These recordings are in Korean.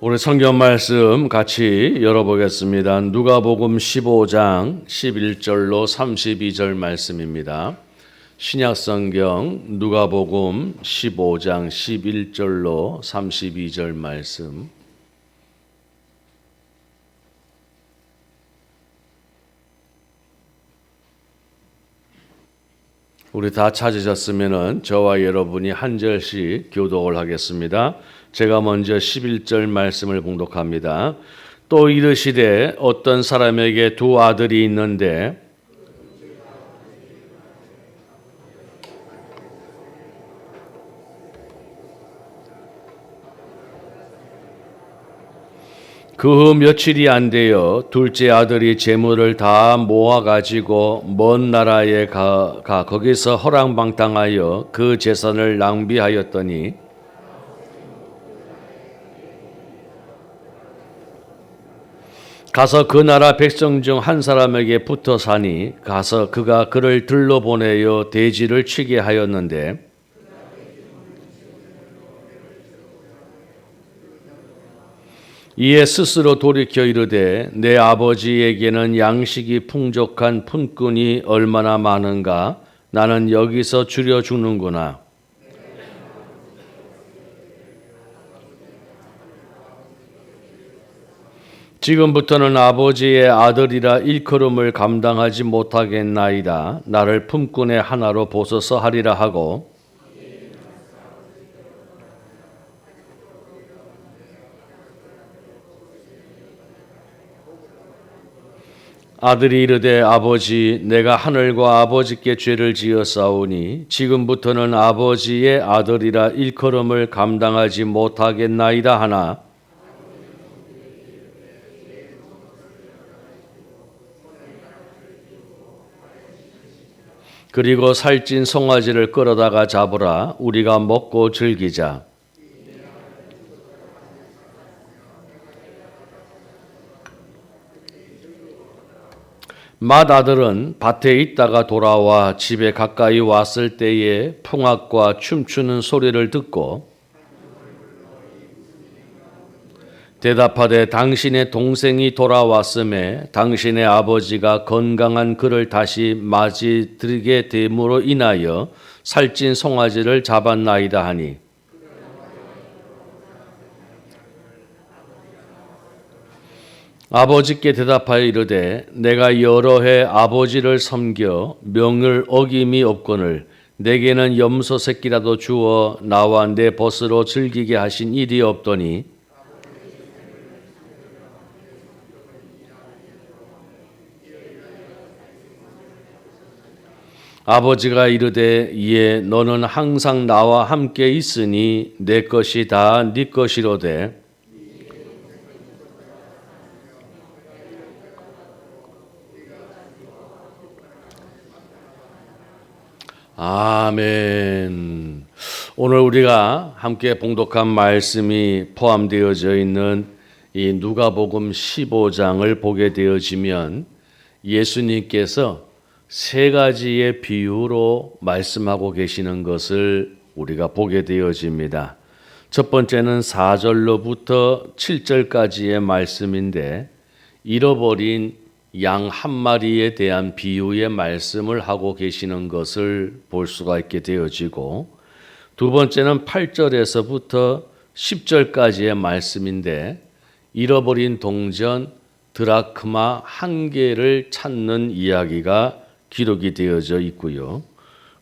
우리 성경 말씀 같이 열어보겠습니다. 누가복음 15장 11절로 32절 말씀입니다. 신약성경 누가복음 15장 11절로 32절 말씀. 우리 다 찾으셨으면 저와 여러분이 한 절씩 교독을 하겠습니다. 제가 먼저 11절 말씀을 봉독합니다. 또 이르시되 어떤 사람에게 두 아들이 있는데 그 후 며칠이 안 되어 둘째 아들이 재물을 다 모아 가지고 먼 나라에 가 거기서 허랑방탕하여 그 재산을 낭비하였더니 가서 그 나라 백성 중 한 사람에게 붙어 사니 가서 그가 그를 들러 보내어 돼지를 치게 하였는데 이에 스스로 돌이켜 이르되 내 아버지에게는 양식이 풍족한 품꾼이 얼마나 많은가 나는 여기서 줄여 죽는구나. 지금부터는 아버지의 아들이라 일컬음을 감당하지 못하겠나이다. 나를 품꾼의 하나로 보소서 하리라 하고 아들이 이르되 아버지 내가 하늘과 아버지께 죄를 지었사오니 지금부터는 아버지의 아들이라 일컬음을 감당하지 못하겠나이다 하나 그리고 살찐 송아지를 끌어다가 잡으라 우리가 먹고 즐기자. 맏아들은 밭에 있다가 돌아와 집에 가까이 왔을 때에 풍악과 춤추는 소리를 듣고 대답하되 당신의 동생이 돌아왔음에 당신의 아버지가 건강한 그를 다시 맞이들게 됨으로 인하여 살찐 송아지를 잡았나이다 하니 아버지께 대답하여 이르되 내가 여러 해 아버지를 섬겨 명을 어김이 없거늘 내게는 염소 새끼라도 주어 나와 내 벗으로 즐기게 하신 일이 없더니 아버지가 이르되 이에 너는 항상 나와 함께 있으니 내 것이 다 네 것이로되 아멘. 오늘 우리가 함께 봉독한 말씀이 포함되어져 있는 이 누가복음 15장을 보게 되어지면 예수님께서 세 가지의 비유로 말씀하고 계시는 것을 우리가 보게 되어집니다. 첫 번째는 4절로부터 7절까지의 말씀인데 잃어버린 양 한 마리에 대한 비유의 말씀을 하고 계시는 것을 볼 수가 있게 되어지고 두 번째는 8절에서부터 10절까지의 말씀인데 잃어버린 동전 드라크마 한 개를 찾는 이야기가 기록이 되어져 있고요.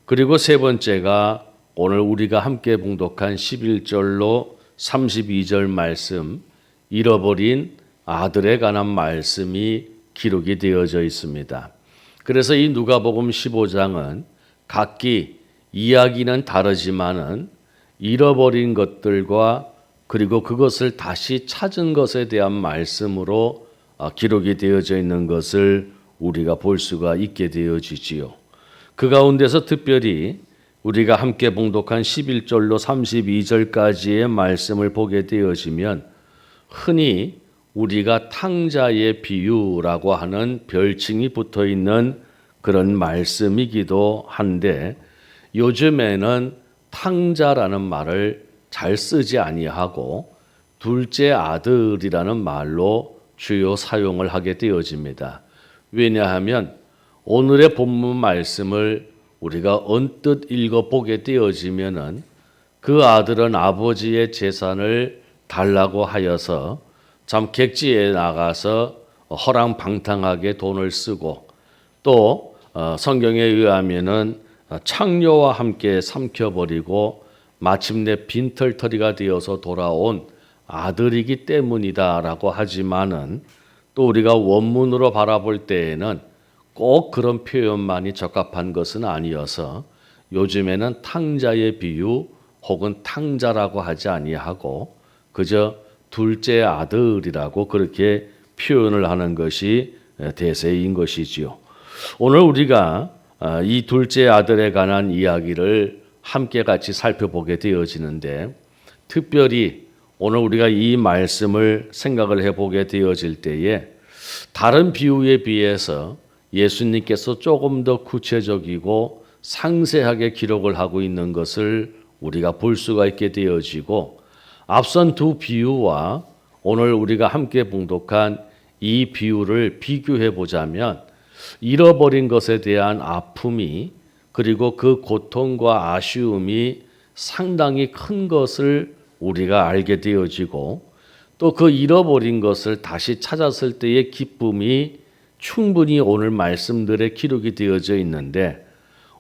그리고 세 번째가 오늘 우리가 함께 봉독한 11절로 32절 말씀 잃어버린 아들에 관한 말씀이 기록이 되어져 있습니다. 그래서 이 누가복음 15장은 각기 이야기는 다르지만은 잃어버린 것들과 그리고 그것을 다시 찾은 것에 대한 말씀으로 기록이 되어져 있는 것을 우리가 볼 수가 있게 되어지지요. 그 가운데서 특별히 우리가 함께 봉독한 11절로 32절까지의 말씀을 보게 되어지면 흔히 우리가 탕자의 비유라고 하는 별칭이 붙어 있는 그런 말씀이기도 한데 요즘에는 탕자라는 말을 잘 쓰지 아니하고 둘째 아들이라는 말로 주요 사용을 하게 되어집니다. 왜냐하면 오늘의 본문 말씀을 우리가 언뜻 읽어보게 되어지면은 그 아들은 아버지의 재산을 달라고 하여서 참 객지에 나가서 허랑방탕하게 돈을 쓰고 또 성경에 의하면은 창녀와 함께 삼켜버리고 마침내 빈털터리가 되어서 돌아온 아들이기 때문이다라고 하지만은 또 우리가 원문으로 바라볼 때에는 꼭 그런 표현만이 적합한 것은 아니어서 요즘에는 탕자의 비유 혹은 탕자라고 하지 아니하고 그저 둘째 아들이라고 그렇게 표현을 하는 것이 대세인 것이지요. 오늘 우리가 이 둘째 아들에 관한 이야기를 함께 같이 살펴보게 되어지는데 특별히 오늘 우리가 이 말씀을 생각을 해보게 되어질 때에 다른 비유에 비해서 예수님께서 조금 더 구체적이고 상세하게 기록을 하고 있는 것을 우리가 볼 수가 있게 되어지고 앞선 두 비유와 오늘 우리가 함께 봉독한 이 비유를 비교해 보자면 잃어버린 것에 대한 아픔이 그리고 그 고통과 아쉬움이 상당히 큰 것을 우리가 알게 되어지고 또 그 잃어버린 것을 다시 찾았을 때의 기쁨이 충분히 오늘 말씀들에 기록이 되어져 있는데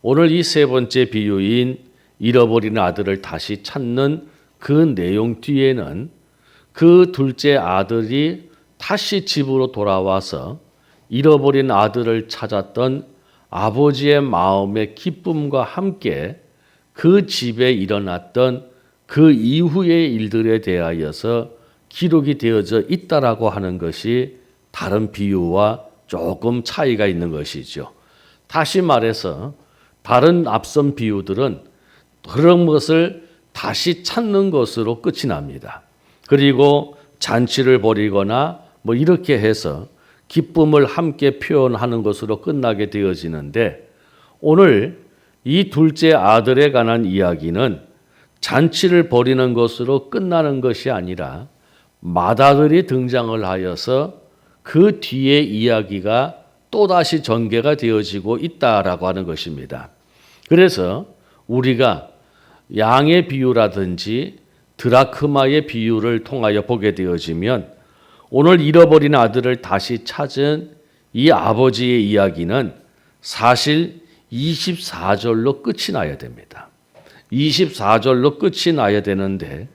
오늘 이 세 번째 비유인 잃어버린 아들을 다시 찾는 그 내용 뒤에는 그 둘째 아들이 다시 집으로 돌아와서 잃어버린 아들을 찾았던 아버지의 마음의 기쁨과 함께 그 집에 일어났던 그 이후의 일들에 대하여서 기록이 되어져 있다라고 하는 것이 다른 비유와 조금 차이가 있는 것이죠. 다시 말해서 다른 앞선 비유들은 그런 것을 다시 찾는 것으로 끝이 납니다. 그리고 잔치를 벌이거나 뭐 이렇게 해서 기쁨을 함께 표현하는 것으로 끝나게 되어지는데 오늘 이 둘째 아들에 관한 이야기는 잔치를 벌이는 것으로 끝나는 것이 아니라 맏아들이 등장을 하여서 그 뒤에 이야기가 또다시 전개가 되어지고 있다라고 하는 것입니다. 그래서 우리가 양의 비유라든지 드라크마의 비유를 통하여 보게 되어지면 오늘 잃어버린 아들을 다시 찾은 이 아버지의 이야기는 사실 24절로 끝이 나야 됩니다. 24절로 끝이 나야 되는데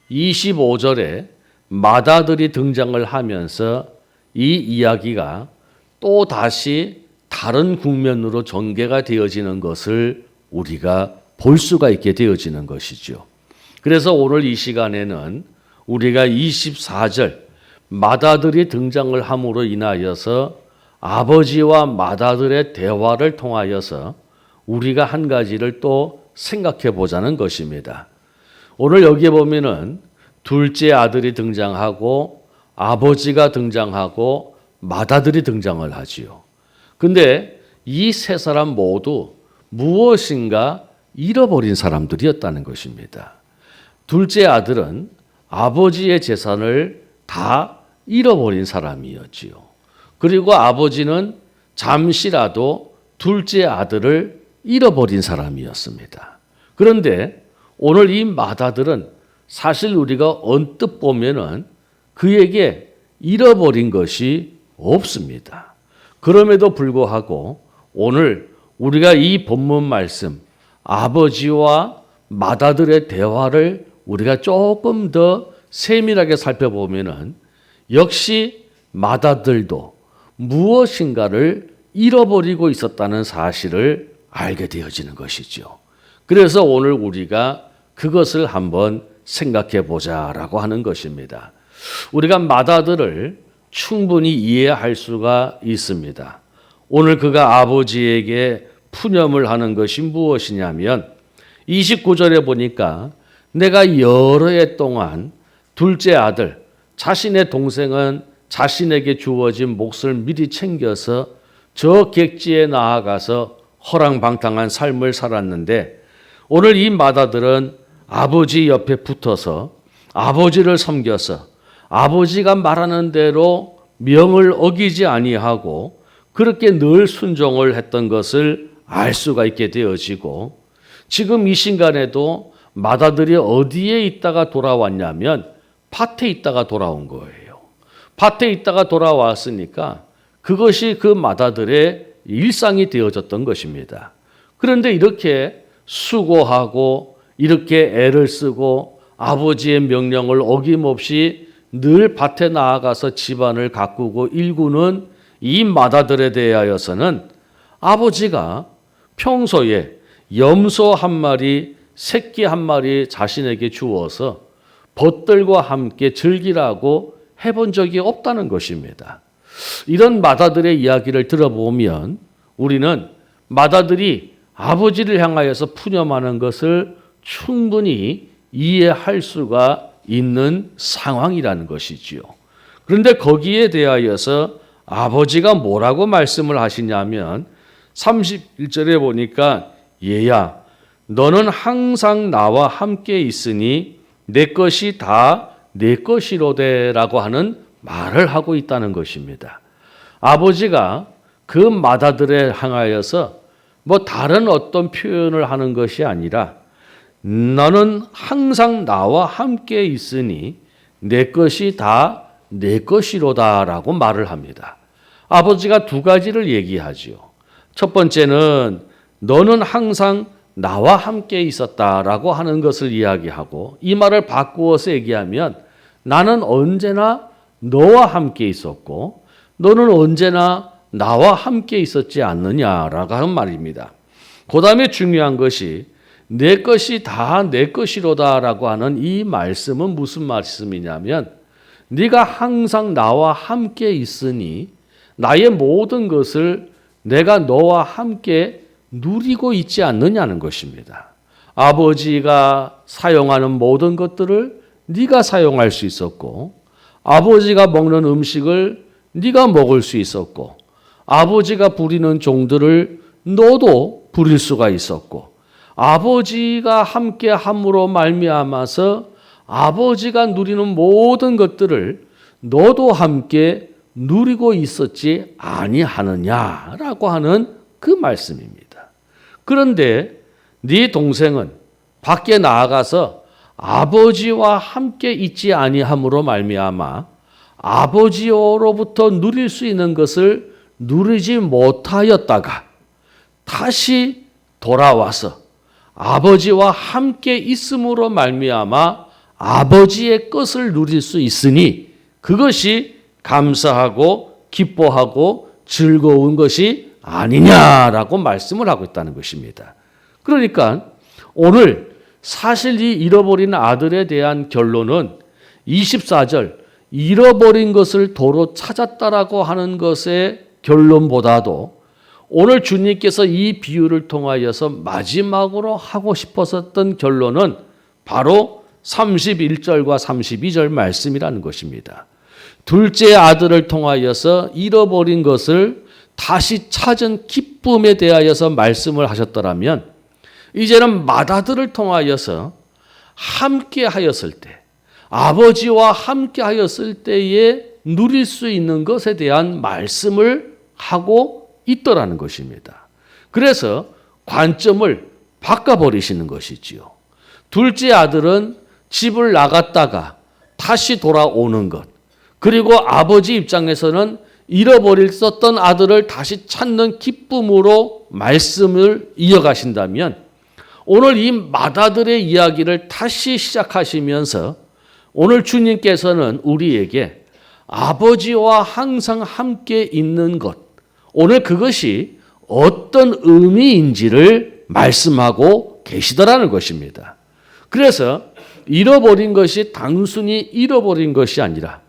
25절에 맏아들이 등장을 하면서 이 이야기가 또 다시 다른 국면으로 전개가 되어지는 것을 우리가 볼 수가 있게 되어지는 것이죠. 그래서 오늘 이 시간에는 우리가 24절 맏아들이 등장을 함으로 인하여서 아버지와 맏아들의 대화를 통하여서 우리가 한 가지를 또 생각해 보자는 것입니다. 오늘 여기에 보면은 둘째 아들이 등장하고 아버지가 등장하고 맏아들이 등장을 하지요. 근데 이 세 사람 모두 무엇인가 잃어버린 사람들이었다는 것입니다. 둘째 아들은 아버지의 재산을 다 잃어버린 사람이었지요. 그리고 아버지는 잠시라도 둘째 아들을 잃어버린 사람이었습니다. 그런데 오늘 이 맏아들은 사실 우리가 언뜻 보면은 그에게 잃어버린 것이 없습니다. 그럼에도 불구하고 오늘 우리가 이 본문 말씀 아버지와 맏아들의 대화를 우리가 조금 더 세밀하게 살펴보면은 역시 맏아들도 무엇인가를 잃어버리고 있었다는 사실을 알게 되어지는 것이죠. 그래서 오늘 우리가 그것을 한번 생각해 보자라고 하는 것입니다. 우리가 맏아들을 충분히 이해할 수가 있습니다. 오늘 그가 아버지에게 푸념을 하는 것이 무엇이냐면 29절에 보니까 내가 여러 해 동안 둘째 아들, 자신의 동생은 자신에게 주어진 몫을 미리 챙겨서 저 객지에 나아가서 허랑방탕한 삶을 살았는데 오늘 이 맏아들은 아버지 옆에 붙어서 아버지를 섬겨서 아버지가 말하는 대로 명을 어기지 아니하고 그렇게 늘 순종을 했던 것을 알 수가 있게 되어지고, 지금 이 순간에도 맏아들이 어디에 있다가 돌아왔냐면 밭에 있다가 돌아온 거예요. 밭에 있다가 돌아왔으니까 그것이 그 맏아들의 일상이 되어졌던 것입니다. 그런데 이렇게 수고하고 이렇게 애를 쓰고 아버지의 명령을 어김없이 늘 밭에 나아가서 집안을 가꾸고 일구는 이 맏아들에 대하여서는 아버지가 평소에 염소 한 마리, 새끼 한 마리 자신에게 주어서 벗들과 함께 즐기라고 해본 적이 없다는 것입니다. 이런 맏아들의 이야기를 들어보면 우리는 맏아들이 아버지를 향하여서 푸념하는 것을 충분히 이해할 수가 있는 상황이라는 것이지요. 그런데 거기에 대하여서 아버지가 뭐라고 말씀을 하시냐면 31절에 보니까 얘야 너는 항상 나와 함께 있으니 내 것이 다 내 것이로되라고 하는 말을 하고 있다는 것입니다. 아버지가 그 맏아들에 향하여서 뭐 다른 어떤 표현을 하는 것이 아니라 너는 항상 나와 함께 있으니 내 것이 다 내 것이로다라고 말을 합니다. 아버지가 두 가지를 얘기하지요. 첫 번째는 너는 항상 나와 함께 있었다라고 하는 것을 이야기하고, 이 말을 바꾸어서 얘기하면 나는 언제나 너와 함께 있었고 너는 언제나 나와 함께 있었지 않느냐라고 하는 말입니다. 그 다음에 중요한 것이 내 것이 다 내 것이로다라고 하는 이 말씀은 무슨 말씀이냐면 네가 항상 나와 함께 있으니 나의 모든 것을 내가 너와 함께 누리고 있지 않느냐는 것입니다. 아버지가 사용하는 모든 것들을 네가 사용할 수 있었고, 아버지가 먹는 음식을 네가 먹을 수 있었고, 아버지가 부리는 종들을 너도 부릴 수가 있었고, 아버지가 함께 함으로 말미암아서 아버지가 누리는 모든 것들을 너도 함께 누리고 있었지 아니하느냐라고 하는 그 말씀입니다. 그런데 네 동생은 밖에 나아가서 아버지와 함께 있지 아니함으로 말미암아 아버지로부터 누릴 수 있는 것을 누리지 못하였다가 다시 돌아와서 아버지와 함께 있음으로 말미암아 아버지의 것을 누릴 수 있으니 그것이 감사하고 기뻐하고 즐거운 것이 아니냐라고 말씀을 하고 있다는 것입니다. 그러니까 오늘 사실 이 잃어버린 아들에 대한 결론은 24절 잃어버린 것을 도로 찾았다라고 하는 것의 결론보다도 오늘 주님께서 이 비유를 통하여서 마지막으로 하고 싶었던 결론은 바로 31절과 32절 말씀이라는 것입니다. 둘째 아들을 통하여서 잃어버린 것을 다시 찾은 기쁨에 대하여서 말씀을 하셨더라면, 이제는 맏아들을 통하여서 함께 하였을 때, 아버지와 함께 하였을 때에 누릴 수 있는 것에 대한 말씀을 하고 있더라는 것입니다. 그래서 관점을 바꿔버리시는 것이지요. 둘째 아들은 집을 나갔다가 다시 돌아오는 것, 그리고 아버지 입장에서는 잃어버렸었던 아들을 다시 찾는 기쁨으로 말씀을 이어가신다면, 오늘 이 맏아들의 이야기를 다시 시작하시면서 오늘 주님께서는 우리에게 아버지와 항상 함께 있는 것, 오늘 그것이 어떤 의미인지를 말씀하고 계시더라는 것입니다. 그래서 잃어버린 것이 단순히 잃어버린 것이 아니라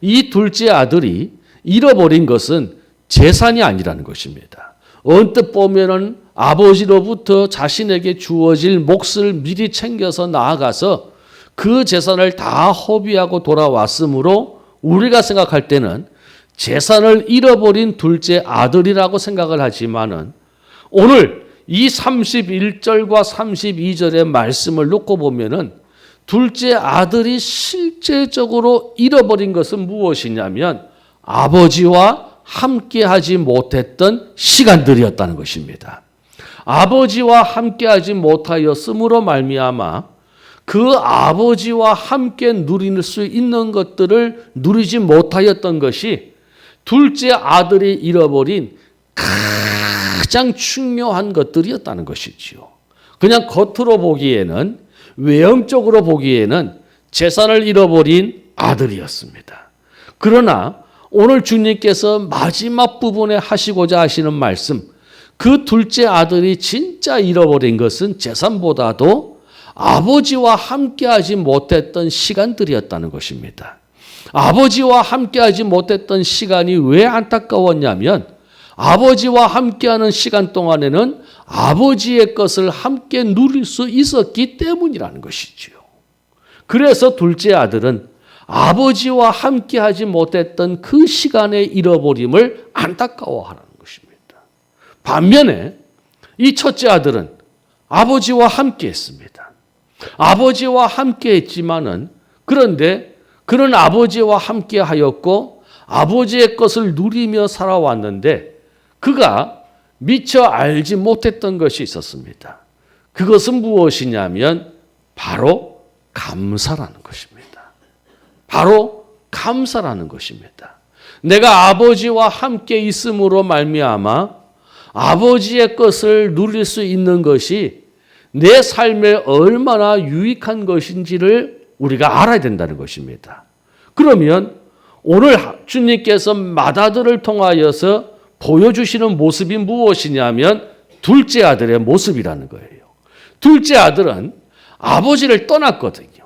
이 둘째 아들이 잃어버린 것은 재산이 아니라는 것입니다. 언뜻 보면은 아버지로부터 자신에게 주어질 몫을 미리 챙겨서 나아가서 그 재산을 다 허비하고 돌아왔으므로 우리가 생각할 때는 재산을 잃어버린 둘째 아들이라고 생각을 하지만은 오늘 이 31절과 32절의 말씀을 놓고 보면은 둘째 아들이 실제적으로 잃어버린 것은 무엇이냐면 아버지와 함께하지 못했던 시간들이었다는 것입니다. 아버지와 함께하지 못하였으므로 말미암아 그 아버지와 함께 누릴 수 있는 것들을 누리지 못하였던 것이 둘째 아들이 잃어버린 가장 중요한 것들이었다는 것이지요. 그냥 겉으로 보기에는, 외형적으로 보기에는 재산을 잃어버린 아들이었습니다. 그러나 오늘 주님께서 마지막 부분에 하시고자 하시는 말씀, 그 둘째 아들이 진짜 잃어버린 것은 재산보다도 아버지와 함께하지 못했던 시간들이었다는 것입니다. 아버지와 함께하지 못했던 시간이 왜 안타까웠냐면 아버지와 함께하는 시간 동안에는 아버지의 것을 함께 누릴 수 있었기 때문이라는 것이지요. 그래서 둘째 아들은 아버지와 함께하지 못했던 그 시간의 잃어버림을 안타까워하는 것입니다. 반면에 이 첫째 아들은 아버지와 함께했습니다. 아버지와 함께했지만은 그런데 그런 아버지와 함께하였고 아버지의 것을 누리며 살아왔는데 그가 미처 알지 못했던 것이 있었습니다. 그것은 무엇이냐면 바로 감사라는 것입니다. 바로 감사라는 것입니다. 내가 아버지와 함께 있음으로 말미암아 아버지의 것을 누릴 수 있는 것이 내 삶에 얼마나 유익한 것인지를 우리가 알아야 된다는 것입니다. 그러면 오늘 주님께서 맏아들을 통하여서 보여주시는 모습이 무엇이냐면 둘째 아들의 모습이라는 거예요. 둘째 아들은 아버지를 떠났거든요.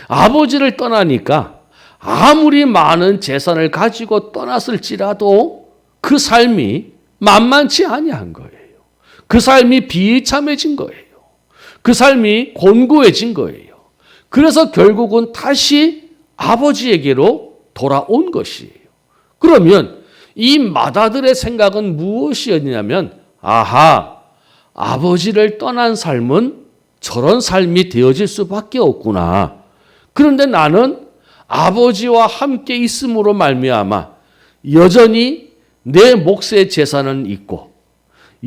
아버지를 떠나니까 아무리 많은 재산을 가지고 떠났을지라도 그 삶이 만만치 아니한 거예요. 그 삶이 비참해진 거예요. 그 삶이 곤고해진 거예요. 그래서 결국은 다시 아버지에게로 돌아온 것이에요. 그러면 이 맏아들의 생각은 무엇이었냐면 아하, 아버지를 떠난 삶은 저런 삶이 되어질 수밖에 없구나. 그런데 나는 아버지와 함께 있음으로 말미암아 여전히 내 몫의 재산은 있고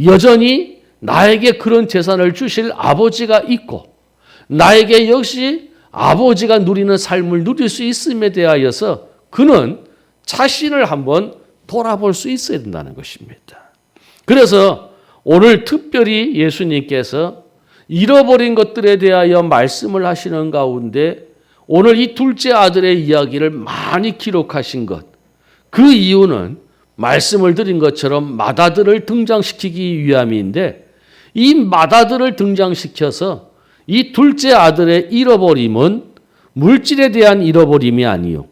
여전히 나에게 그런 재산을 주실 아버지가 있고 나에게 역시 아버지가 누리는 삶을 누릴 수 있음에 대하여서 그는 자신을 한번 돌아볼 수 있어야 된다는 것입니다. 그래서 오늘 특별히 예수님께서 잃어버린 것들에 대하여 말씀을 하시는 가운데 오늘 이 둘째 아들의 이야기를 많이 기록하신 것, 그 이유는 말씀을 드린 것처럼 맏아들을 등장시키기 위함인데 이 맏아들을 등장시켜서 이 둘째 아들의 잃어버림은 물질에 대한 잃어버림이 아니요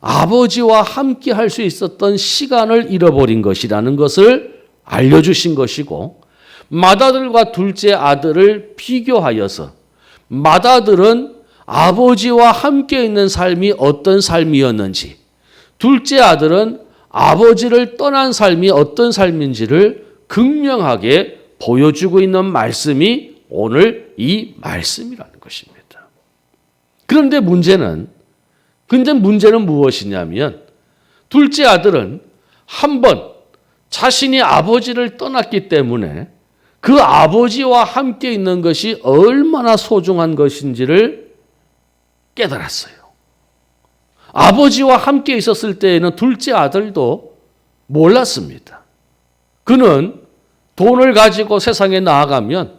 아버지와 함께 할 수 있었던 시간을 잃어버린 것이라는 것을 알려주신 것이고 맏아들과 둘째 아들을 비교하여서 맏아들은 아버지와 함께 있는 삶이 어떤 삶이었는지 둘째 아들은 아버지를 떠난 삶이 어떤 삶인지를 극명하게 보여주고 있는 말씀이 오늘 이 말씀이라는 것입니다. 그런데 문제는 무엇이냐면 둘째 아들은 한번 자신이 아버지를 떠났기 때문에 그 아버지와 함께 있는 것이 얼마나 소중한 것인지를 깨달았어요. 아버지와 함께 있었을 때에는 둘째 아들도 몰랐습니다. 그는 돈을 가지고 세상에 나아가면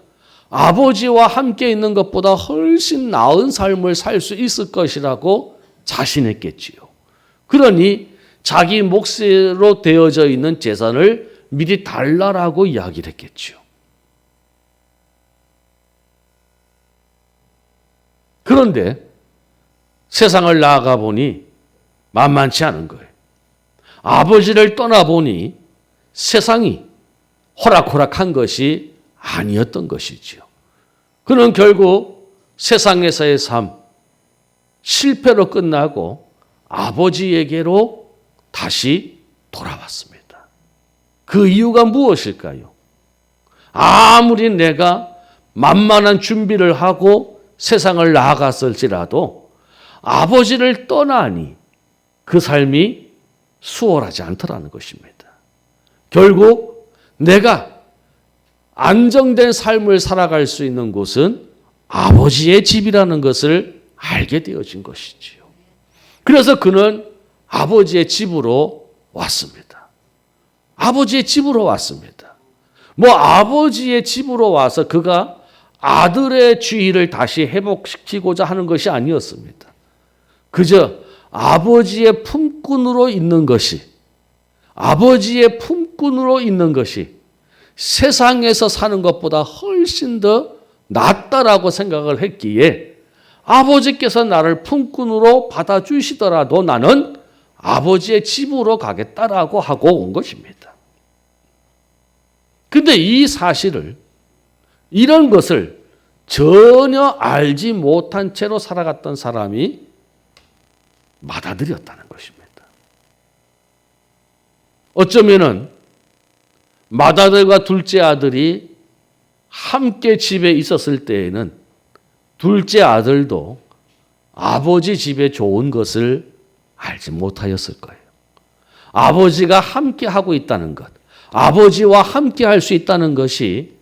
아버지와 함께 있는 것보다 훨씬 나은 삶을 살 수 있을 것이라고 자신했겠지요. 그러니 자기 몫으로 되어져 있는 재산을 미리 달라라고 이야기를 했겠지요. 그런데 세상을 나아가 보니 만만치 않은 거예요. 아버지를 떠나보니 세상이 호락호락한 것이 아니었던 것이지요. 그는 결국 세상에서의 삶, 실패로 끝나고 아버지에게로 다시 돌아왔습니다. 그 이유가 무엇일까요? 아무리 내가 만만한 준비를 하고 세상을 나아갔을지라도 아버지를 떠나니 그 삶이 수월하지 않더라는 것입니다. 결국 내가 안정된 삶을 살아갈 수 있는 곳은 아버지의 집이라는 것을 알게 되어진 것이지요. 그래서 그는 아버지의 집으로 왔습니다. 아버지의 집으로 왔습니다. 아버지의 집으로 와서 그가 아들의 지위를 다시 회복시키고자 하는 것이 아니었습니다. 그저 아버지의 품꾼으로 있는 것이, 아버지의 품꾼으로 있는 것이 세상에서 사는 것보다 훨씬 더 낫다라고 생각을 했기에 아버지께서 나를 품꾼으로 받아주시더라도 나는 아버지의 집으로 가겠다라고 하고 온 것입니다. 근데 이 사실을, 이런 것을 전혀 알지 못한 채로 살아갔던 사람이 맏아들이었다는 것입니다. 어쩌면은 맏아들과 둘째 아들이 함께 집에 있었을 때에는 둘째 아들도 아버지 집에 좋은 것을 알지 못하였을 거예요. 아버지가 함께 하고 있다는 것, 아버지와 함께 할 수 있다는 것이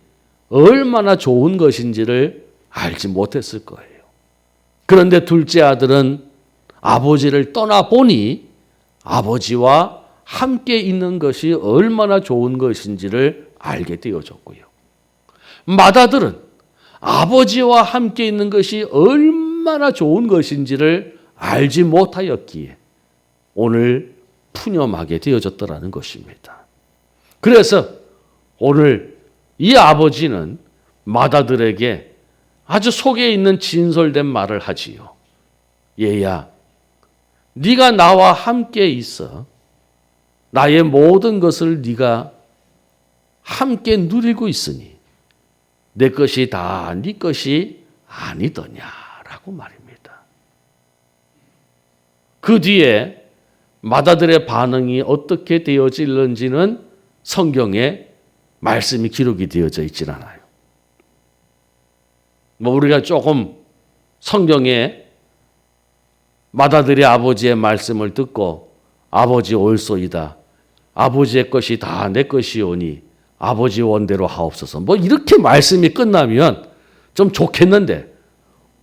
얼마나 좋은 것인지를 알지 못했을 거예요. 그런데 둘째 아들은 아버지를 떠나보니 아버지와 함께 있는 것이 얼마나 좋은 것인지를 알게 되어졌고요. 맏아들은 아버지와 함께 있는 것이 얼마나 좋은 것인지를 알지 못하였기에 오늘 푸념하게 되어졌더라는 것입니다. 그래서 오늘 이 아버지는 맏아들에게 아주 속에 있는 진솔된 말을 하지요. 얘야, 네가 나와 함께 있어. 나의 모든 것을 네가 함께 누리고 있으니 내 것이 다 네 것이 아니더냐라고 말입니다. 그 뒤에 맏아들의 반응이 어떻게 되어질는지는 성경에 말씀이 기록이 되어져 있질 않아요. 우리가 조금 성경에 맏아들이 아버지의 말씀을 듣고 아버지 옳소이다. 아버지의 것이 다 내 것이오니 아버지 원대로 하옵소서. 이렇게 말씀이 끝나면 좀 좋겠는데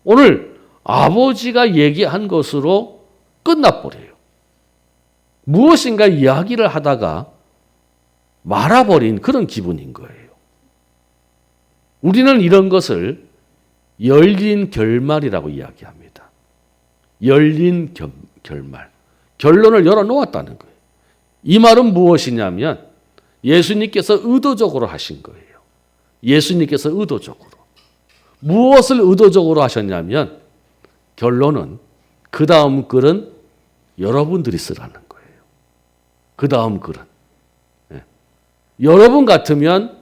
오늘 아버지가 얘기한 것으로 끝나버려요. 무엇인가 이야기를 하다가 말아버린 그런 기분인 거예요. 우리는 이런 것을 열린 결말이라고 이야기합니다. 열린 결말. 결론을 열어놓았다는 거예요. 이 말은 무엇이냐면 예수님께서 의도적으로 하신 거예요. 예수님께서 의도적으로. 무엇을 의도적으로 하셨냐면 결론은 그 다음 글은 여러분들이 쓰라는 거예요. 그 다음 글은. 여러분 같으면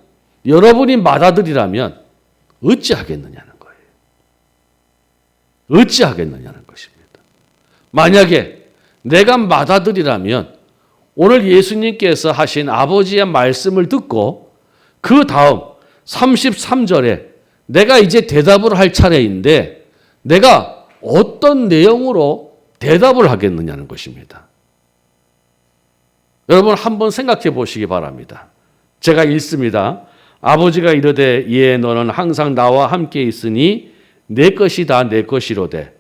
여러분이 맏아들이라면 어찌하겠느냐는 거예요. 어찌하겠느냐는 것입니다. 만약에 내가 맏아들이라면 오늘 예수님께서 하신 아버지의 말씀을 듣고 그 다음 33절에 내가 이제 대답을 할 차례인데 내가 어떤 내용으로 대답을 하겠느냐는 것입니다. 여러분 한번 생각해 보시기 바랍니다. 제가 읽습니다. 아버지가 이르되 예 너는 항상 나와 함께 있으니 내 것이 다 내 것이로되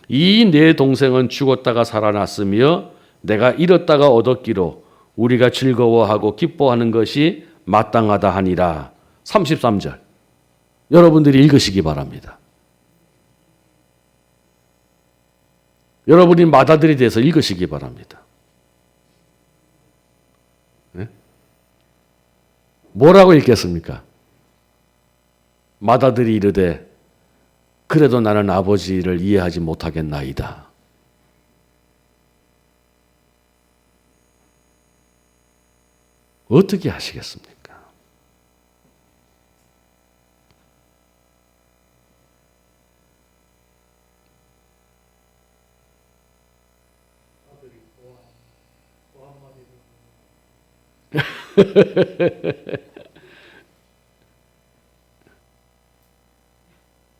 이 내 동생은 죽었다가 살아났으며 내가 잃었다가 얻었기로 우리가 즐거워하고 기뻐하는 것이 마땅하다 하니라. 33절 여러분들이 읽으시기 바랍니다. 여러분이 맏아들이 돼서 읽으시기 바랍니다. 네? 뭐라고 읽겠습니까? 맏아들이 이르되 그래도 나는 아버지를 이해하지 못하겠나이다. 어떻게 하시겠습니까?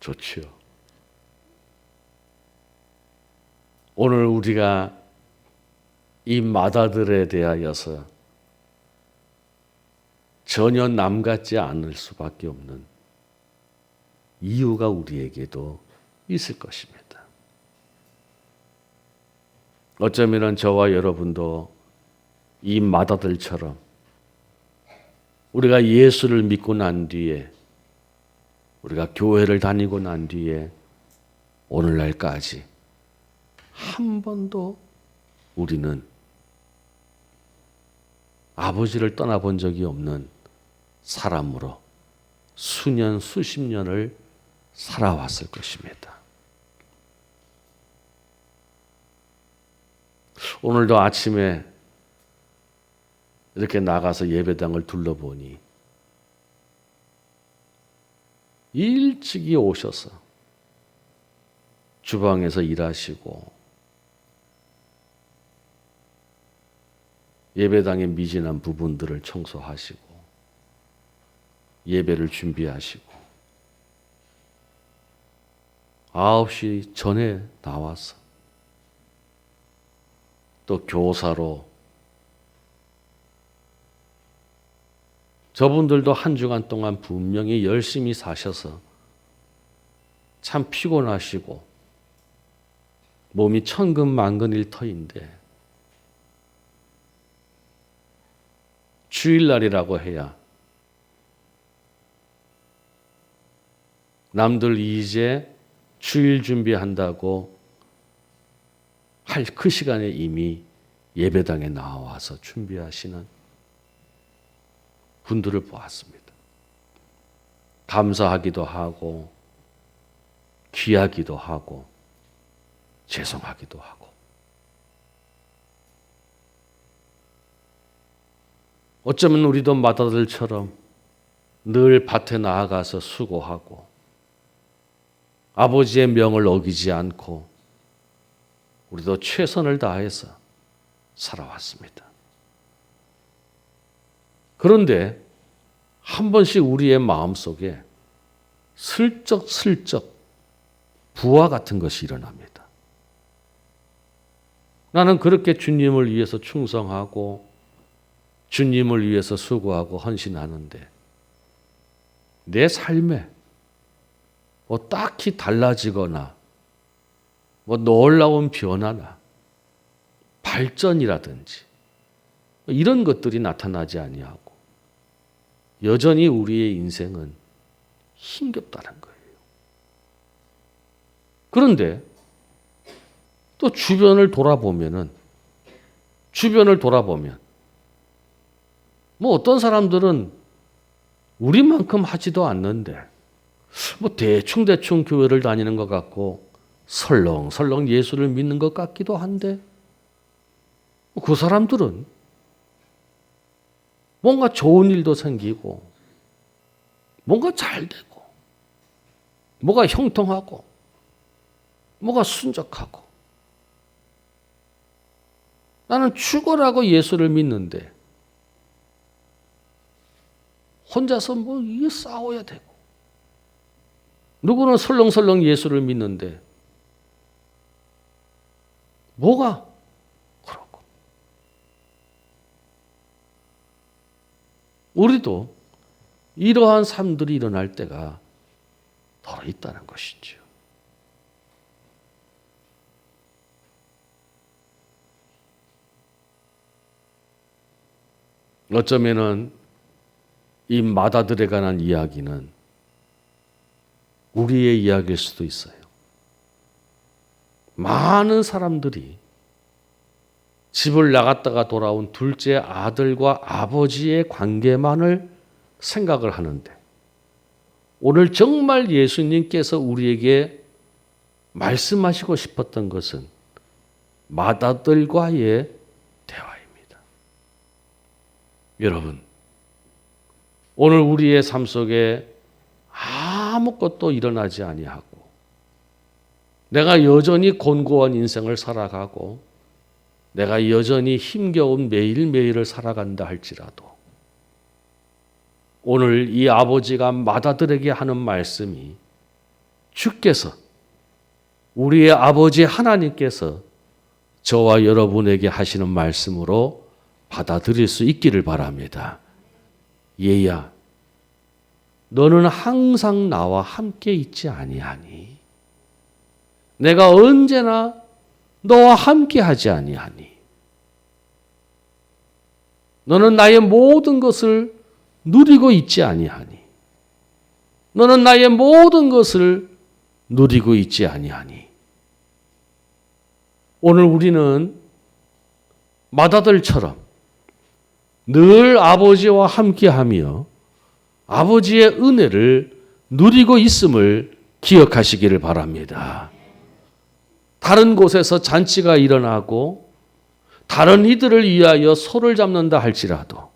좋죠. 오늘 우리가 이 맏아들에 대하여서 전혀 남 같지 않을 수밖에 없는 이유가 우리에게도 있을 것입니다. 어쩌면 저와 여러분도 이 맏아들처럼 우리가 예수를 믿고 난 뒤에, 우리가 교회를 다니고 난 뒤에 오늘날까지 한 번도 우리는 아버지를 떠나본 적이 없는 사람으로 수년, 수십 년을 살아왔을 것입니다. 오늘도 아침에 이렇게 나가서 예배당을 둘러보니 일찍이 오셔서 주방에서 일하시고 예배당의 미진한 부분들을 청소하시고 예배를 준비하시고 9시 전에 나와서 또 교사로 저분들도 한 주간 동안 분명히 열심히 사셔서 참 피곤하시고 몸이 천근만근일 터인데 주일날이라고 해야 남들 이제 주일 준비한다고 할 그 시간에 이미 예배당에 나와서 준비하시는 분들을 보았습니다. 감사하기도 하고 귀하기도 하고 죄송하기도 하고 어쩌면 우리도 맏아들처럼 늘 밭에 나아가서 수고하고 아버지의 명을 어기지 않고 우리도 최선을 다해서 살아왔습니다. 그런데 한 번씩 우리의 마음속에 슬쩍슬쩍 부와 같은 것이 일어납니다. 나는 그렇게 주님을 위해서 충성하고 주님을 위해서 수고하고 헌신하는데 내 삶에 뭐 딱히 달라지거나 뭐 놀라운 변화나 발전이라든지 이런 것들이 나타나지 아니하고 여전히 우리의 인생은 힘겹다는 거예요. 그런데 또 주변을 돌아보면 뭐 어떤 사람들은 우리만큼 하지도 않는데 뭐 대충 교회를 다니는 것 같고 설렁설렁 예수를 믿는 것 같기도 한데 그 사람들은 뭔가 좋은 일도 생기고 뭔가 잘 되고 뭐가 형통하고 뭐가 순적하고 나는 죽어라고 예수를 믿는데 혼자서 뭐 이게 싸워야 되고 누구는 설렁설렁 예수를 믿는데 뭐가 그렇고 우리도 이러한 삶들이 일어날 때가 더러 있다는 것이죠. 어쩌면은 이 맏아들에 관한 이야기는 우리의 이야기일 수도 있어요. 많은 사람들이 집을 나갔다가 돌아온 둘째 아들과 아버지의 관계만을 생각을 하는데 오늘 정말 예수님께서 우리에게 말씀하시고 싶었던 것은 맏아들과의 대화입니다. 여러분, 오늘 우리의 삶 속에 아무것도 일어나지 아니하고 내가 여전히 곤고한 인생을 살아가고 내가 여전히 힘겨운 매일매일을 살아간다 할지라도 오늘 이 아버지가 맏아들에게 하는 말씀이 주께서 우리의 아버지 하나님께서 저와 여러분에게 하시는 말씀으로 받아들일 수 있기를 바랍니다. 얘야, 너는 항상 나와 함께 있지 아니하니? 내가 언제나 너와 함께 하지 아니하니? 너는 나의 모든 것을 누리고 있지 아니하니? 너는 나의 모든 것을 누리고 있지 아니하니? 오늘 우리는 맏아들처럼 늘 아버지와 함께하며 아버지의 은혜를 누리고 있음을 기억하시기를 바랍니다. 다른 곳에서 잔치가 일어나고 다른 이들을 위하여 소를 잡는다 할지라도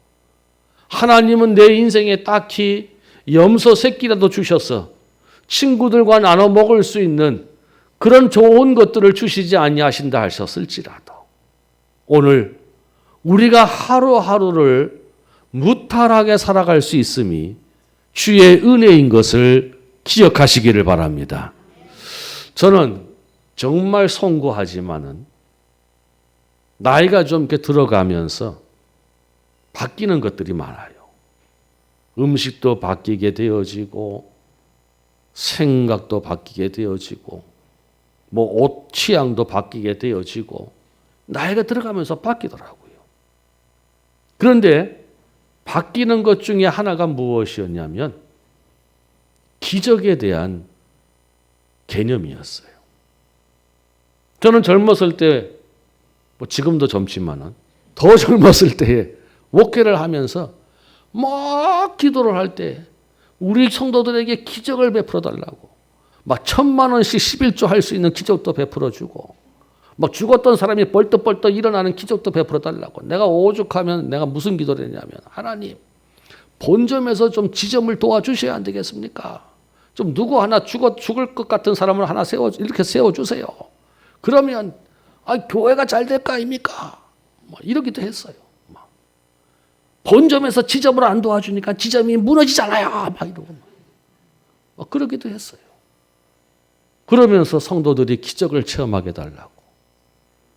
하나님은 내 인생에 딱히 염소 새끼라도 주셔서 친구들과 나눠 먹을 수 있는 그런 좋은 것들을 주시지 아니하신다 하셨을지라도 오늘 우리가 하루하루를 무탈하게 살아갈 수 있음이 주의 은혜인 것을 기억하시기를 바랍니다. 저는 정말 송구하지만은 나이가 좀 이렇게 들어가면서 바뀌는 것들이 많아요. 음식도 바뀌게 되어지고 생각도 바뀌게 되어지고 뭐 옷 취향도 바뀌게 되어지고 나이가 들어가면서 바뀌더라고요. 그런데 바뀌는 것 중에 하나가 무엇이었냐면 기적에 대한 개념이었어요. 저는 젊었을 때, 뭐 지금도 젊지만은 더 젊었을 때에 목회를 하면서 막 기도를 할 때 우리 성도들에게 기적을 베풀어 달라고 막 1,000만 원씩 11조 할 수 있는 기적도 베풀어 주고 막 죽었던 사람이 벌떡벌떡 일어나는 기적도 베풀어 달라고. 내가 오죽하면 내가 무슨 기도를 했냐면 하나님 본점에서 좀 지점을 도와주셔야 안 되겠습니까? 좀 누구 하나 죽을 것 같은 사람을 하나 이렇게 세워주세요. 그러면 교회가 잘 될 거 아닙니까? 뭐 이러기도 했어요. 본점에서 지점을 안 도와주니까 지점이 무너지잖아요. 막 이러고 막 그러기도 했어요. 그러면서 성도들이 기적을 체험하게 달라고.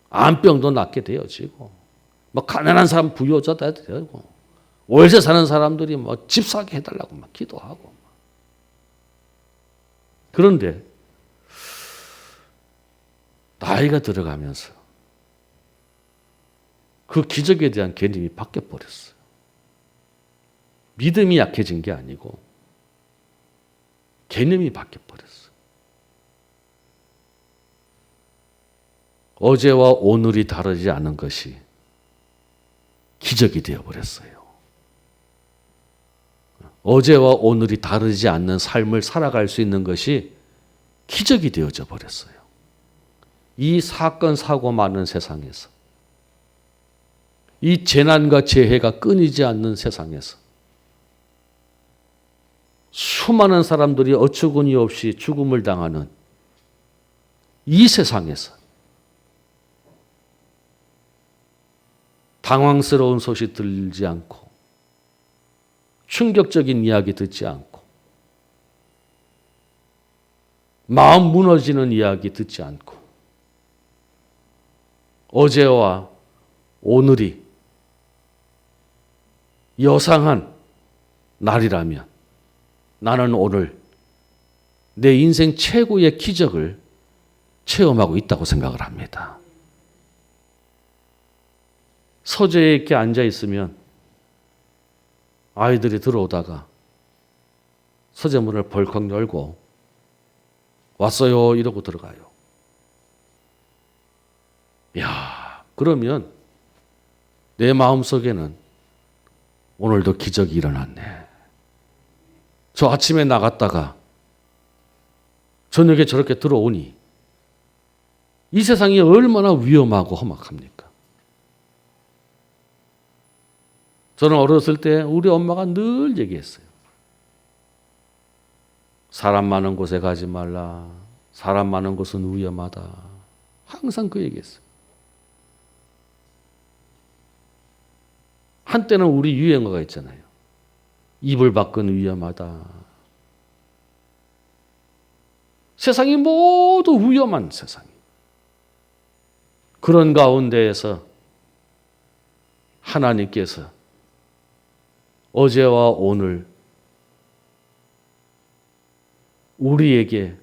암병도 낫게 되어지고, 뭐 가난한 사람 부유자도 되고, 월세 사는 사람들이 뭐 집 사게 해달라고 막 기도하고. 그런데 나이가 들어가면서 그 기적에 대한 개념이 바뀌어 버렸어요. 믿음이 약해진 게 아니고 개념이 바뀌어 버렸어요. 어제와 오늘이 다르지 않은 것이 기적이 되어버렸어요. 어제와 오늘이 다르지 않는 삶을 살아갈 수 있는 것이 기적이 되어져 버렸어요. 이 사건, 사고 많은 세상에서, 이 재난과 재해가 끊이지 않는 세상에서 수많은 사람들이 어처구니 없이 죽음을 당하는 이 세상에서 당황스러운 소식 들지 않고 충격적인 이야기 듣지 않고 마음 무너지는 이야기 듣지 않고 어제와 오늘이 여상한 날이라면 나는 오늘 내 인생 최고의 기적을 체험하고 있다고 생각을 합니다. 서재에 이렇게 앉아 있으면 아이들이 들어오다가 서재 문을 벌컥 열고 왔어요 이러고 들어가요. 야, 그러면 내 마음속에는 오늘도 기적이 일어났네. 저 아침에 나갔다가 저녁에 저렇게 들어오니 이 세상이 얼마나 위험하고 험악합니까? 저는 어렸을 때 우리 엄마가 늘 얘기했어요. 사람 많은 곳에 가지 말라. 사람 많은 곳은 위험하다. 항상 그 얘기했어요. 한때는 우리 유행어가 있잖아요. 이불 밖은 위험하다. 세상이 모두 위험한 세상이에요. 그런 가운데에서 하나님께서 어제와 오늘 우리에게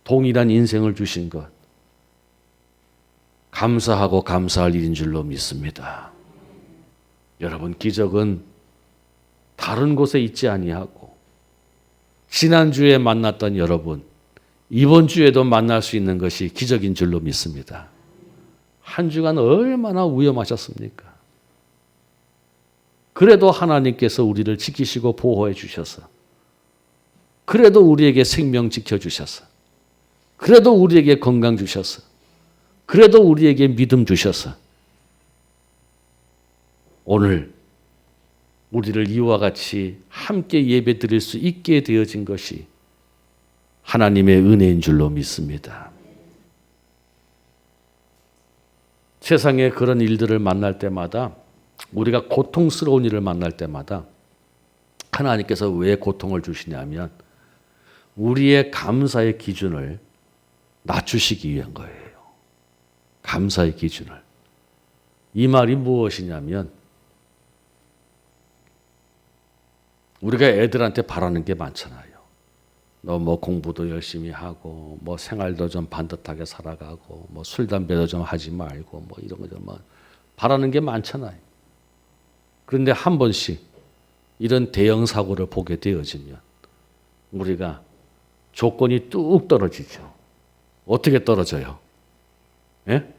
동일한 인생을 주신 것 감사하고 감사할 일인 줄로 믿습니다. 여러분, 기적은 다른 곳에 있지 아니하고 지난주에 만났던 여러분, 이번 주에도 만날 수 있는 것이 기적인 줄로 믿습니다. 한 주간 얼마나 위험하셨습니까? 그래도 하나님께서 우리를 지키시고 보호해 주셔서, 그래도 우리에게 생명 지켜주셔서, 그래도 우리에게 건강 주셔서, 그래도 우리에게 믿음 주셔서 오늘 우리를 이와 같이 함께 예배 드릴 수 있게 되어진 것이 하나님의 은혜인 줄로 믿습니다. 세상에 그런 일들을 만날 때마다, 우리가 고통스러운 일을 만날 때마다 하나님께서 왜 고통을 주시냐면 우리의 감사의 기준을 낮추시기 위한 거예요. 감사의 기준을. 이 말이 무엇이냐면 우리가 애들한테 바라는 게 많잖아요. 너 뭐 공부도 열심히 하고 뭐 생활도 좀 반듯하게 살아가고 뭐 술 담배도 좀 하지 말고 뭐 이런 거 좀 바라는 게 많잖아요. 그런데 한 번씩 이런 대형 사고를 보게 되어지면 우리가 조건이 뚝 떨어지죠. 어떻게 떨어져요? 예?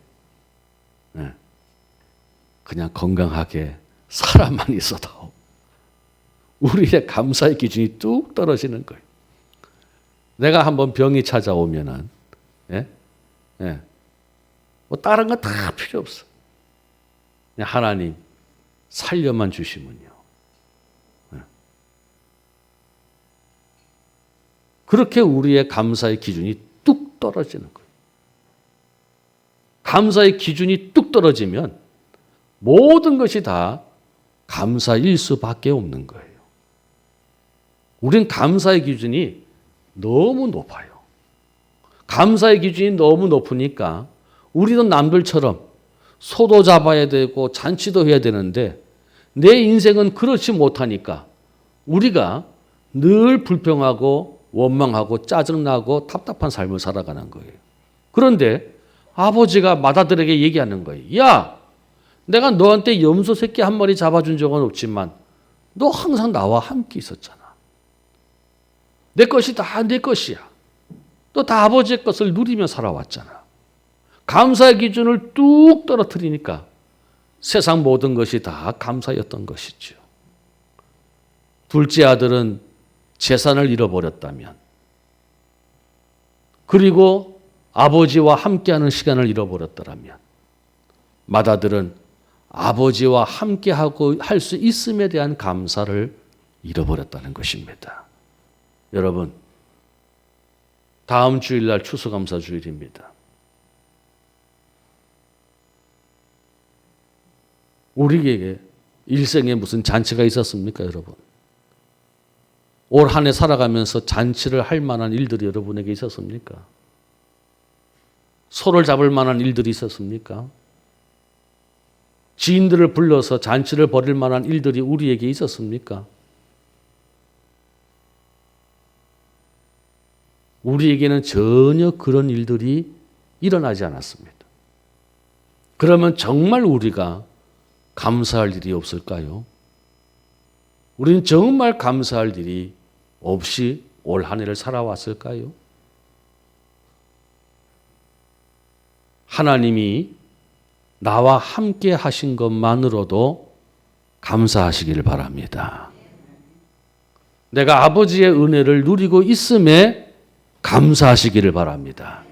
예. 그냥 건강하게 사람만 있어도 우리의 감사의 기준이 뚝 떨어지는 거예요. 내가 한번 병이 찾아오면은, 예? 예. 뭐 다른 거 다 필요 없어. 그냥 하나님 살려만 주시면요. 예. 그렇게 우리의 감사의 기준이 뚝 떨어지는 거예요. 감사의 기준이 뚝 떨어지면 모든 것이 다 감사일 수밖에 없는 거예요. 우린 감사의 기준이 너무 높아요. 감사의 기준이 너무 높으니까 우리도 남들처럼 소도 잡아야 되고 잔치도 해야 되는데 내 인생은 그렇지 못하니까 우리가 늘 불평하고 원망하고 짜증나고 답답한 삶을 살아가는 거예요. 그런데 아버지가 맏아들에게 얘기하는 거예요. 야, 내가 너한테 염소 새끼 한 마리 잡아준 적은 없지만 너 항상 나와 함께 있었잖아. 내 것이 다 내 것이야. 너 다 아버지의 것을 누리며 살아왔잖아. 감사의 기준을 뚝 떨어뜨리니까 세상 모든 것이 다 감사였던 것이죠. 둘째 아들은 재산을 잃어버렸다면, 그리고 아버지와 함께하는 시간을 잃어버렸더라면, 맏아들은 아버지와 함께하고 할 수 있음에 대한 감사를 잃어버렸다는 것입니다. 여러분, 다음 주일날 추수감사 주일입니다. 우리에게 일생에 무슨 잔치가 있었습니까, 여러분? 올 한 해 살아가면서 잔치를 할 만한 일들이 여러분에게 있었습니까? 소를 잡을 만한 일들이 있었습니까? 지인들을 불러서 잔치를 벌일 만한 일들이 우리에게 있었습니까? 우리에게는 전혀 그런 일들이 일어나지 않았습니다. 그러면 정말 우리가 감사할 일이 없을까요? 우리는 정말 감사할 일이 없이 올 한 해를 살아왔을까요? 하나님이 나와 함께 하신 것만으로도 감사하시기를 바랍니다. 내가 아버지의 은혜를 누리고 있음에 감사하시기를 바랍니다.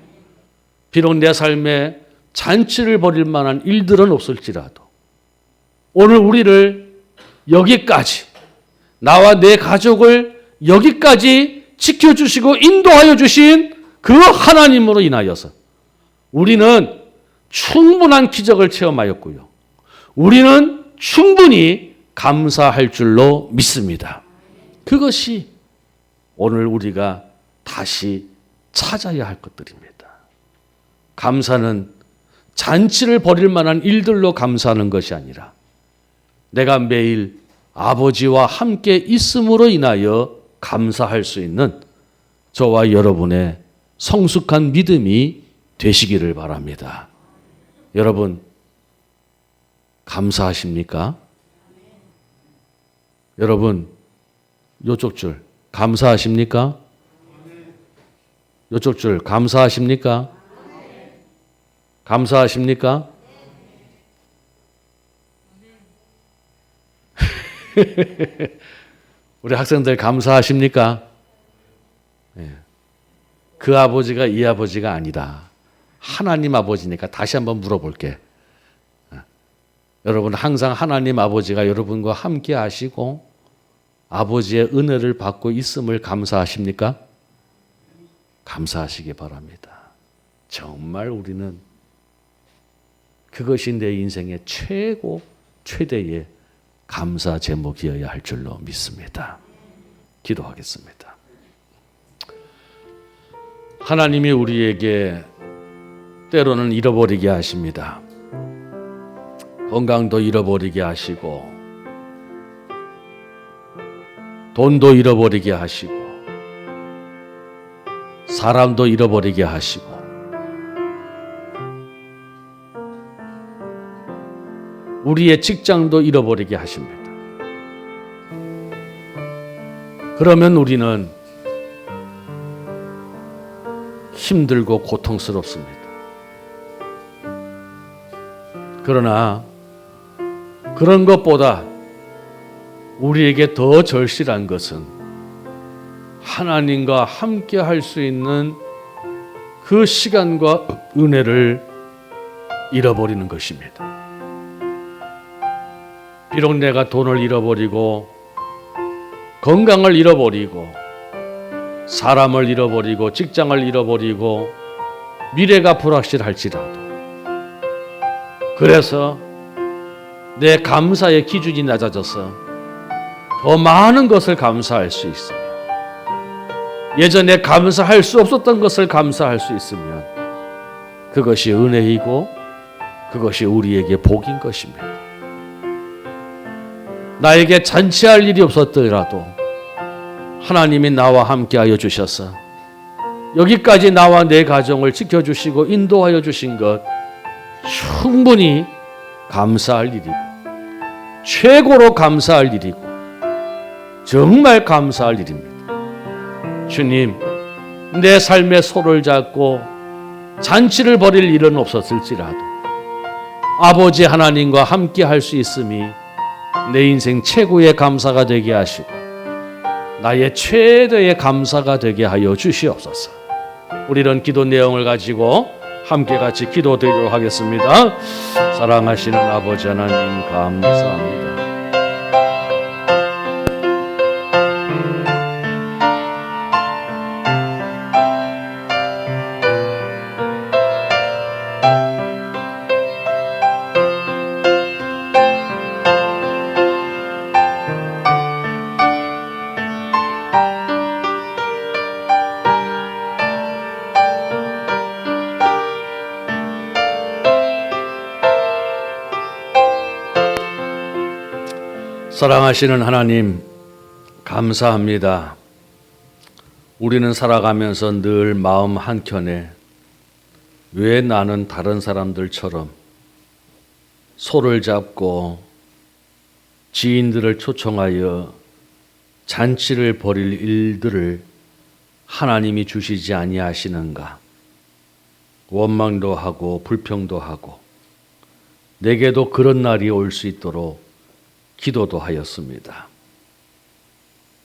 비록 내 삶에 잔치를 벌일 만한 일들은 없을지라도 오늘 우리를 여기까지, 나와 내 가족을 여기까지 지켜주시고 인도하여 주신 그 하나님으로 인하여서 우리는 충분한 기적을 체험하였고요. 우리는 충분히 감사할 줄로 믿습니다. 그것이 오늘 우리가 다시 찾아야 할 것들입니다. 감사는 잔치를 벌일 만한 일들로 감사하는 것이 아니라 내가 매일 아버지와 함께 있음으로 인하여 감사할 수 있는 저와 여러분의 성숙한 믿음이 되시기를 바랍니다. 여러분, 감사하십니까? 여러분, 요쪽 줄 감사하십니까? 요쪽 줄 감사하십니까? 감사하십니까? 우리 학생들 감사하십니까? 그 아버지가 이 아버지가 아니다. 하나님 아버지니까 다시 한번 물어볼게. 여러분, 항상 하나님 아버지가 여러분과 함께 하시고 아버지의 은혜를 받고 있음을 감사하십니까? 감사하시기 바랍니다. 정말 우리는 그것이 내 인생의 최대의 감사 제목이어야 할 줄로 믿습니다. 기도하겠습니다. 하나님이 우리에게 때로는 잃어버리게 하십니다. 건강도 잃어버리게 하시고 돈도 잃어버리게 하시고 사람도 잃어버리게 하시고 우리의 직장도 잃어버리게 하십니다. 그러면 우리는 힘들고 고통스럽습니다. 그러나 그런 것보다 우리에게 더 절실한 것은 하나님과 함께 할 수 있는 그 시간과 은혜를 잃어버리는 것입니다. 비록 내가 돈을 잃어버리고 건강을 잃어버리고 사람을 잃어버리고 직장을 잃어버리고 미래가 불확실할지라도 그래서 내 감사의 기준이 낮아져서 더 많은 것을 감사할 수 있으며 예전에 감사할 수 없었던 것을 감사할 수 있으면 그것이 은혜이고 그것이 우리에게 복인 것입니다. 나에게 잔치할 일이 없었더라도 하나님이 나와 함께하여 주셔서 여기까지 나와 내 가정을 지켜주시고 인도하여 주신 것 충분히 감사할 일이고 최고로 감사할 일이고 정말 감사할 일입니다. 주님, 내 삶의 소를 잡고 잔치를 벌일 일은 없었을지라도 아버지 하나님과 함께 할 수 있음이 내 인생 최고의 감사가 되게 하시고 나의 최대의 감사가 되게 하여 주시옵소서. 우리는 기도 내용을 가지고 함께 같이 기도드리도록 하겠습니다. 사랑하시는 아버지 하나님 감사합니다. 사랑하시는 하나님 감사합니다. 우리는 살아가면서 늘 마음 한켠에 왜 나는 다른 사람들처럼 소를 잡고 지인들을 초청하여 잔치를 벌일 일들을 하나님이 주시지 아니하시는가 원망도 하고 불평도 하고 내게도 그런 날이 올 수 있도록 기도도 하였습니다.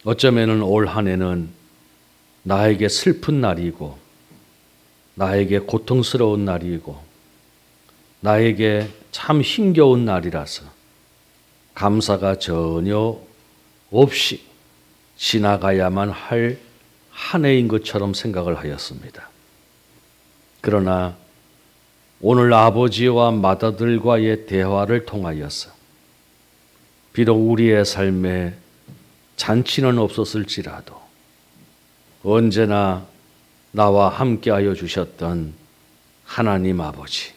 어쩌면은 올 한 해는 나에게 슬픈 날이고 나에게 고통스러운 날이고 나에게 참 힘겨운 날이라서 감사가 전혀 없이 지나가야만 할 한 해인 것처럼 생각을 하였습니다. 그러나 오늘 아버지와 맏아들과의 대화를 통하여서 비록 우리의 삶에 잔치는 없었을지라도 언제나 나와 함께하여 주셨던 하나님 아버지,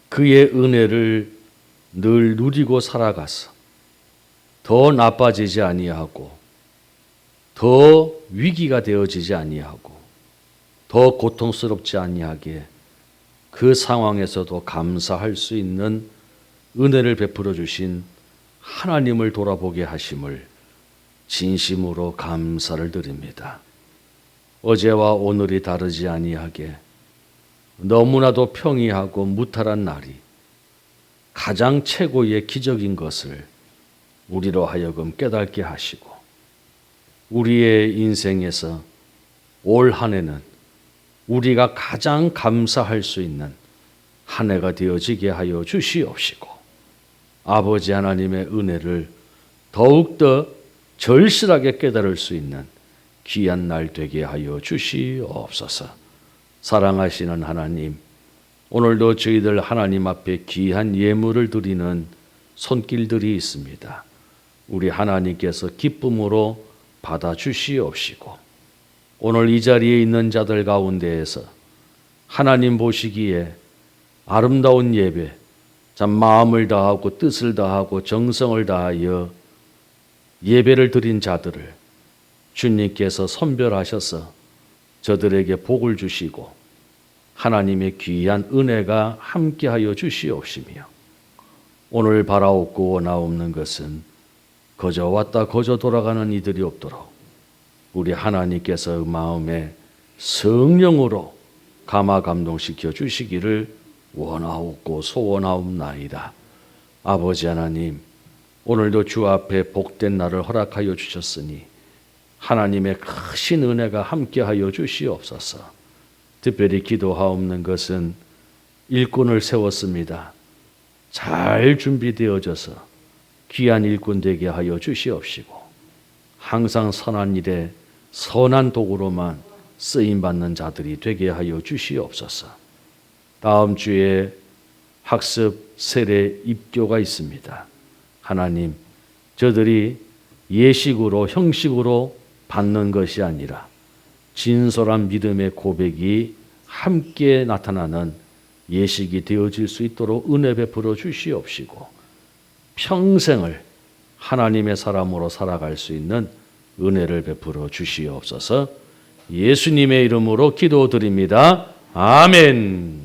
그의 은혜를 늘 누리고 살아가서 더 나빠지지 아니하고 더 위기가 되어지지 아니하고 더 고통스럽지 아니하게 그 상황에서도 감사할 수 있는 은혜를 베풀어 주신 하나님을 돌아보게 하심을 진심으로 감사를 드립니다. 어제와 오늘이 다르지 아니하게 너무나도 평이하고 무탈한 날이 가장 최고의 기적인 것을 우리로 하여금 깨닫게 하시고 우리의 인생에서 올 한 해는 우리가 가장 감사할 수 있는 한 해가 되어지게 하여 주시옵시고 아버지 하나님의 은혜를 더욱더 절실하게 깨달을 수 있는 귀한 날 되게 하여 주시옵소서. 사랑하시는 하나님, 오늘도 저희들 하나님 앞에 귀한 예물을 드리는 손길들이 있습니다. 우리 하나님께서 기쁨으로 받아주시옵시고 오늘 이 자리에 있는 자들 가운데에서 하나님 보시기에 아름다운 예배, 참 마음을 다하고 뜻을 다하고 정성을 다하여 예배를 드린 자들을 주님께서 선별하셔서 저들에게 복을 주시고 하나님의 귀한 은혜가 함께하여 주시옵시며 오늘 바라옵고 원하옵는 것은 거저 왔다 거저 돌아가는 이들이 없도록 우리 하나님께서 마음에 성령으로 감화 감동시켜 주시기를 원하옵고 소원하옵나이다. 아버지 하나님, 오늘도 주 앞에 복된 날을 허락하여 주셨으니 하나님의 크신 은혜가 함께하여 주시옵소서. 특별히 기도하옵는 것은 일꾼을 세웠습니다. 잘 준비되어져서 귀한 일꾼 되게 하여 주시옵시고 항상 선한 일에 선한 도구로만 쓰임받는 자들이 되게 하여 주시옵소서. 다음 주에 학습 세례 입교가 있습니다. 하나님, 저들이 예식으로 형식으로 받는 것이 아니라 진솔한 믿음의 고백이 함께 나타나는 예식이 되어질 수 있도록 은혜 베풀어 주시옵시고 평생을 하나님의 사람으로 살아갈 수 있는 은혜를 베풀어 주시옵소서. 예수님의 이름으로 기도드립니다. 아멘.